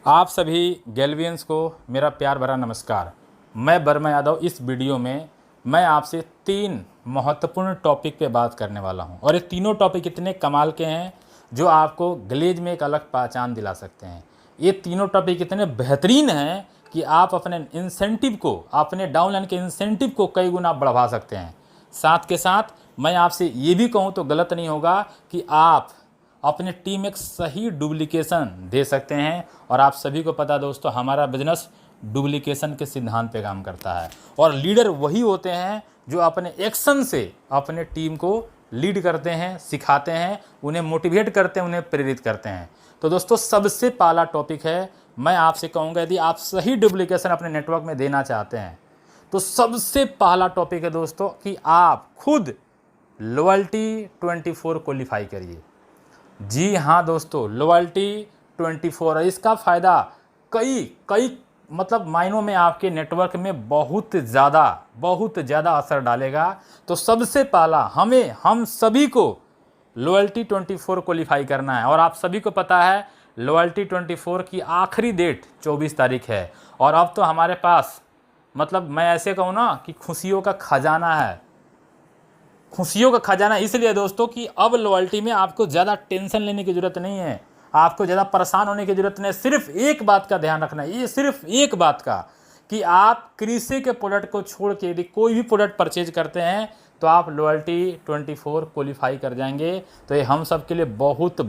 आप सभी गैल्वियंस को मेरा प्यार भरा नमस्कार। मैं वर्मा यादव। इस वीडियो में मैं आपसे 3 महत्वपूर्ण टॉपिक पे बात करने वाला हूं और ये तीनों टॉपिक इतने कमाल के हैं जो आपको ग्लेज में एक अलग पहचान दिला सकते हैं। ये तीनों टॉपिक इतने बेहतरीन हैं कि आप अपने इंसेंटिव को, अपने डाउनलाइन के इंसेंटिव को कई गुना बढ़ा सकते हैं। साथ के साथ मैं आपसे ये भी कहूँ तो गलत नहीं होगा कि आप अपने टीम एक सही डुप्लीकेशन दे सकते हैं। और आप सभी को पता है दोस्तों, हमारा बिजनेस डुप्लीकेशन के सिद्धांत पे काम करता है और लीडर वही होते हैं जो अपने एक्शन से अपने टीम को लीड करते हैं, सिखाते हैं, उन्हें मोटिवेट करते हैं, उन्हें प्रेरित करते हैं। तो दोस्तों, सबसे पहला टॉपिक है, मैं आपसे कहूँगा यदि आप सही डुप्लीकेशन अपने नेटवर्क में देना चाहते हैं तो सबसे पहला टॉपिक है दोस्तों कि आप खुद लॉयल्टी 24 क्वालिफाई करिए। जी हाँ दोस्तों, लॉयल्टी 24 है। इसका फ़ायदा कई कई मतलब मायनों में आपके नेटवर्क में बहुत ज़्यादा असर डालेगा। तो सबसे पहला हम सभी को लॉयल्टी 24 क्वालिफाई करना है। और आप सभी को पता है लॉयल्टी 24 की आखिरी डेट 24 तारीख है। और अब तो हमारे पास मतलब मैं ऐसे कहूँ ना कि खुशियों का खजाना है। खुशियों का खजाना इसलिए दोस्तों कि अब लॉयल्टी में आपको ज़्यादा टेंशन लेने की ज़रूरत नहीं है, आपको ज़्यादा परेशान होने की ज़रूरत नहीं है। सिर्फ एक बात का ध्यान रखना है, ये सिर्फ एक बात का, कि आप कृषि के प्रोडक्ट को छोड़ के यदि कोई भी प्रोडक्ट परचेज करते हैं तो आप लॉयल्टी 24 क्वालिफाई कर जाएंगे। तो ये हम सब के लिए बहुत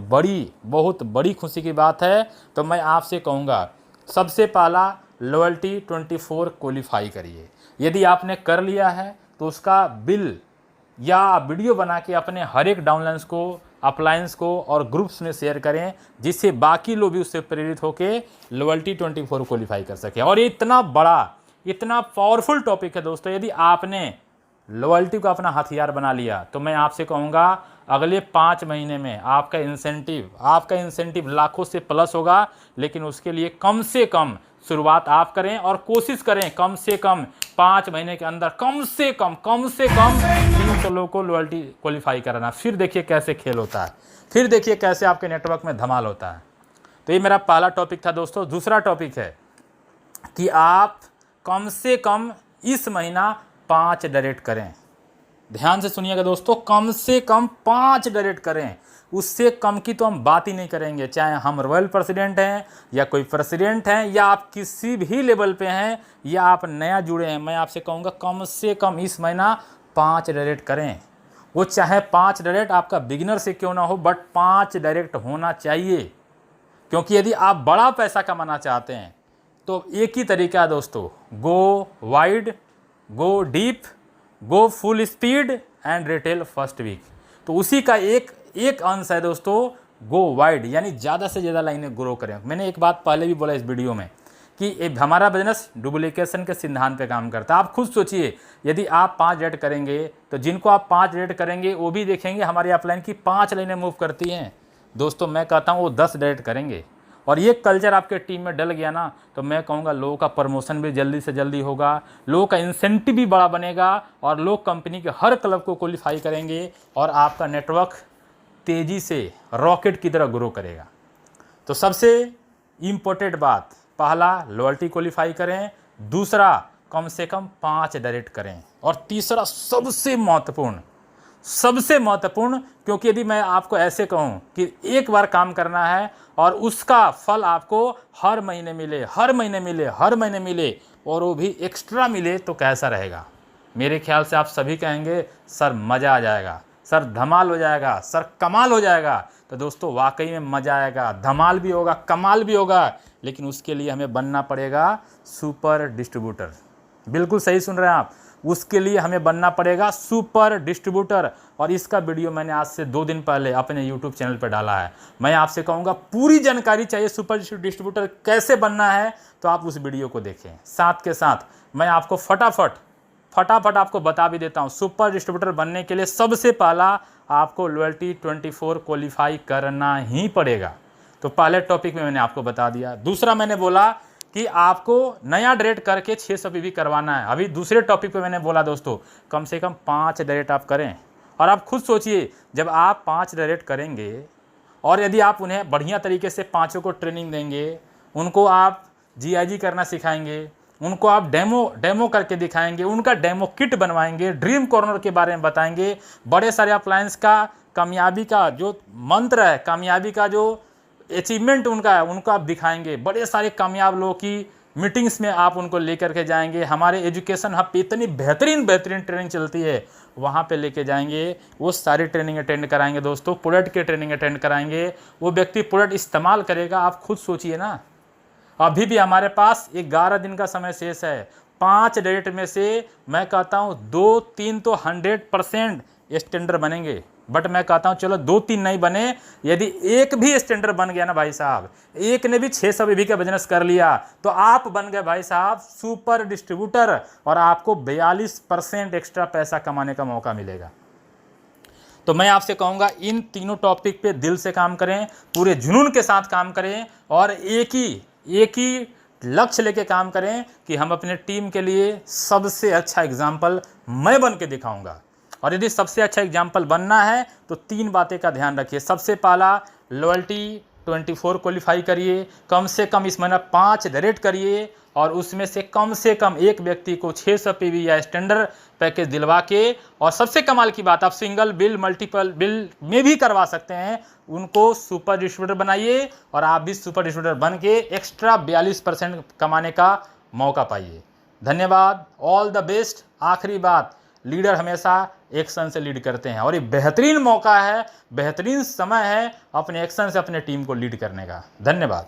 बड़ी खुशी की बात है। तो मैं आपसे कहूँगा सबसे पहला लॉयल्टी 24 क्वालिफाई करिए। यदि आपने कर लिया है तो उसका बिल या वीडियो बना के अपने हर एक डाउनलाइंस को, अपलायंस को और ग्रुप्स में शेयर करें, जिससे बाकी लोग भी उससे प्रेरित होकर लॉयल्टी 24 क्वालिफाई कर सकें। और ये इतना बड़ा, इतना पावरफुल टॉपिक है दोस्तों। यदि आपने लॉयल्टी को अपना हथियार बना लिया तो मैं आपसे कहूँगा अगले 5 महीने में आपका इंसेंटिव लाखों से प्लस होगा। लेकिन उसके लिए कम से कम शुरुआत आप करें और कोशिश करें कम से कम 5 महीने के अंदर कम से कम 300 लोगों को लॉयल्टी क्वालिफाई कराना। फिर देखिए कैसे खेल होता है, फिर देखिए कैसे आपके नेटवर्क में धमाल होता है। तो ये मेरा पहला टॉपिक था दोस्तों। दूसरा टॉपिक है कि आप कम से कम इस महीना 5 डायरेक्ट करें। ध्यान से सुनिएगा दोस्तों, कम से कम 5 डायरेक्ट करें। उससे कम की तो हम बात ही नहीं करेंगे, चाहे हम रॉयल प्रेसिडेंट हैं या कोई प्रेसिडेंट हैं या आप किसी भी लेवल पे हैं या आप नया जुड़े हैं। मैं आपसे कहूँगा कम से कम इस महीना 5 डायरेक्ट करें। वो चाहे 5 डायरेक्ट आपका बिगिनर से क्यों ना हो, बट 5 डायरेक्ट होना चाहिए। क्योंकि यदि आप बड़ा पैसा कमाना चाहते हैं तो एक ही तरीका है दोस्तों, go wide, go deep, go full speed and retail first week. तो उसी का एक अंश है दोस्तों, गो वाइड, यानी ज़्यादा से ज़्यादा लाइनें ग्रो करें। मैंने एक बात पहले भी बोला इस वीडियो में कि हमारा बिजनेस डुप्लीकेशन के सिद्धांत पे काम करता है। आप खुद सोचिए, यदि आप 5 रेट करेंगे तो जिनको आप 5 रेट करेंगे वो भी देखेंगे हमारी अपलाइन की 5 लाइनें मूव करती हैं। दोस्तों मैं कहता हूँ वो 10 रेट करेंगे। और ये कल्चर आपके टीम में डल गया ना तो मैं कहूँगा लोगों का प्रमोशन भी जल्दी से जल्दी होगा, लोगों का इंसेंटिव भी बड़ा बनेगा और लोग कंपनी के हर क्लब को क्वालिफाई करेंगे और आपका नेटवर्क तेज़ी से रॉकेट की तरह ग्रो करेगा। तो सबसे इम्पोर्टेंट बात, पहला लॉयल्टी क्वालिफाई करें, दूसरा कम से कम 5 डायरेक्ट करें, और तीसरा सबसे महत्वपूर्ण, क्योंकि यदि मैं आपको ऐसे कहूं कि एक बार काम करना है और उसका फल आपको हर महीने मिले और वो भी एक्स्ट्रा मिले तो कैसा रहेगा। मेरे ख्याल से आप सभी कहेंगे सर मज़ा आ जाएगा, सर धमाल हो जाएगा, सर कमाल हो जाएगा। तो दोस्तों वाकई में मज़ा आएगा, धमाल भी होगा, कमाल भी होगा, लेकिन उसके लिए हमें बनना पड़ेगा सुपर डिस्ट्रीब्यूटर। बिल्कुल सही सुन रहे हैं आप, उसके लिए हमें बनना पड़ेगा सुपर डिस्ट्रीब्यूटर। और इसका वीडियो मैंने आज से 2 दिन पहले अपने यूट्यूब चैनल पर डाला है। मैं आपसे कहूँगा पूरी जानकारी चाहिए सुपर डिस्ट्रीब्यूटर कैसे बनना है तो आप उस वीडियो को देखें। साथ के साथ मैं आपको फटाफट आपको बता भी देता हूँ, सुपर डिस्ट्रीब्यूटर बनने के लिए सबसे पहला आपको लॉयल्टी 24 क्वालिफाई करना ही पड़ेगा। तो पहले टॉपिक में मैंने आपको बता दिया। दूसरा मैंने बोला कि आपको नया डायरेक्ट करके 600 पीवी करवाना है। अभी दूसरे टॉपिक पे मैंने बोला दोस्तों कम से कम 5 डायरेक्ट आप करें। और आप खुद सोचिए, जब आप 5 डायरेक्ट करेंगे और यदि आप उन्हें बढ़िया तरीके से 5 को ट्रेनिंग देंगे उनको आप जीआईजी करना सिखाएंगे, उनको आप डेमो करके दिखाएंगे, उनका डेमो किट बनवाएंगे, ड्रीम कॉर्नर के बारे में बताएंगे, बड़े सारे अप्लायंस का कामयाबी का जो मंत्र है, कामयाबी का जो अचीवमेंट उनका है, उनको आप दिखाएंगे। बड़े सारे कामयाब लोगों की मीटिंग्स में आप उनको लेकर के जाएंगे। हमारे एजुकेशन हब पे इतनी बेहतरीन ट्रेनिंग चलती है, वहाँ पे लेके जाएंगे, वो सारी ट्रेनिंग अटेंड कराएंगे दोस्तों। प्रोडक्ट के ट्रेनिंग अटेंड कराएंगे, वो व्यक्ति प्रोडक्ट इस्तेमाल करेगा। आप खुद सोचिए ना, अभी भी हमारे पास 11 दिन का समय शेष है। 5 डेट में से मैं कहता हूँ 2-3 तो 100% स्टैंडर्ड बनेंगे, बट मैं कहता हूँ चलो 2-3 नहीं बने, यदि एक भी स्टैंडर्ड बन गया ना भाई साहब, एक ने भी 600 बीबी का बिजनेस कर लिया, तो आप बन गए भाई साहब सुपर डिस्ट्रीब्यूटर, और आपको 42% एक्स्ट्रा पैसा कमाने का मौका मिलेगा। तो मैं आपसे कहूँगा इन तीनों टॉपिक पे दिल से काम करें, पूरे जुनून के साथ काम करें, और एक ही लक्ष्य लेके काम करें कि हम अपने टीम के लिए सबसे अच्छा एग्जाम्पल मैं बन के दिखाऊंगा। और यदि सबसे अच्छा एग्जाम्पल बनना है तो 3 बातें का ध्यान रखिए। सबसे पहला, लॉयल्टी 24 क्वालिफाई करिए, कम से कम इस महीना 5 जनरेट करिए, और उसमें से कम एक व्यक्ति को 600 पीवी या स्टैंडर्ड पैकेज दिलवा के, और सबसे कमाल की बात, आप सिंगल बिल मल्टीपल बिल में भी करवा सकते हैं, उनको सुपर डिस्ट्रीब्यूटर बनाइए, और आप भी सुपर डिस्ट्रीब्यूटर बन के एक्स्ट्रा 42% कमाने का मौका पाइए। धन्यवाद, ऑल द बेस्ट। आखिरी बात, लीडर हमेशा एक्शन से लीड करते हैं, और ये बेहतरीन मौका है, बेहतरीन समय है अपने एक्शन से अपने टीम को लीड करने का। धन्यवाद।